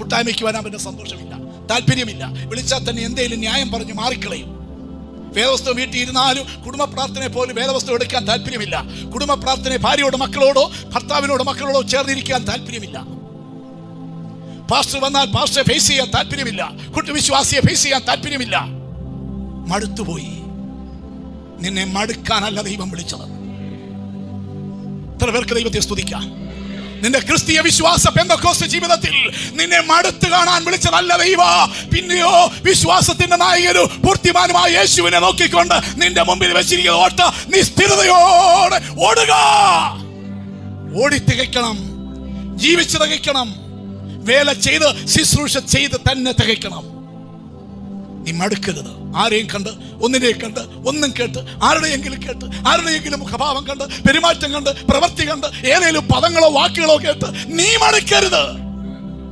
കൂട്ടായ്മയ്ക്ക് വരാൻ പറ്റുന്ന സന്തോഷമില്ല, താല്പര്യമില്ല. വിളിച്ചാൽ തന്നെ എന്തെങ്കിലും ന്യായം പറഞ്ഞ് മാറിക്കളയും. വേദവസ്തു വീട്ടിൽ ഇരുന്നാലും കുടുംബ പ്രാർത്ഥനയെ പോലും വേദവസ്തു എടുക്കാൻ താല്പര്യമില്ല. കുടുംബ പ്രാർത്ഥന ഭാര്യയോട് മക്കളോടോ ഭർത്താവിനോട് മക്കളോടോ ചേർന്നിരിക്കാൻ താല്പര്യമില്ല. പാസ്റ്റർ വന്നാൽ പാസ്റ്ററെ ഫേസ് ചെയ്യാൻ താല്പര്യമില്ല. കുട്ടുവിശ്വാസിയെ ഫേസ് ചെയ്യാൻ താല്പര്യമില്ല. മടുത്തുപോയി. നിന്നെ മടുക്കാനല്ല ദൈവം വിളിച്ചത്. എത്ര പേർക്ക് ദൈവത്തെ സ്തുതിക്കാം. നിന്റെ ക്രിസ്തീയ വിശ്വാസ പെന്തക്കോസ്ത് ജീവിതത്തിൽ നിന്നെ മടുത്ത് കാണാൻ വിളിച്ചതല്ല ദൈവം. പിന്നെയോ വിശ്വാസത്തിന്റെ നായകനും പൂർത്തിമാനുമായ യേശുവിനെ നോക്കിക്കൊണ്ട് നിന്റെ മുമ്പിൽ വെച്ചിരിക്കുന്ന ഓട്ട നീ സ്ഥിരതയോടെ ഓടുക. ഓടി തികയ്ക്കണം, ജീവിച്ച് തികയ്ക്കണം, വേല ചെയ്ത് ശുശ്രൂഷ ചെയ്ത് തന്നെ തികയ്ക്കണം. നീ മടുക്കരുത്. ആരെയും കണ്ട്, ഒന്നിനെയും കണ്ട്, ഒന്നും കേട്ട്, ആരുടെയെങ്കിലും കേട്ട്, ആരുടെയെങ്കിലും മുഖഭാവം കണ്ട്, പെരുമാറ്റം കണ്ട്, പ്രവൃത്തി കണ്ട്, ഏതെങ്കിലും പദങ്ങളോ വാക്കുകളോ കേട്ട് നീ മടുക്കരുത്.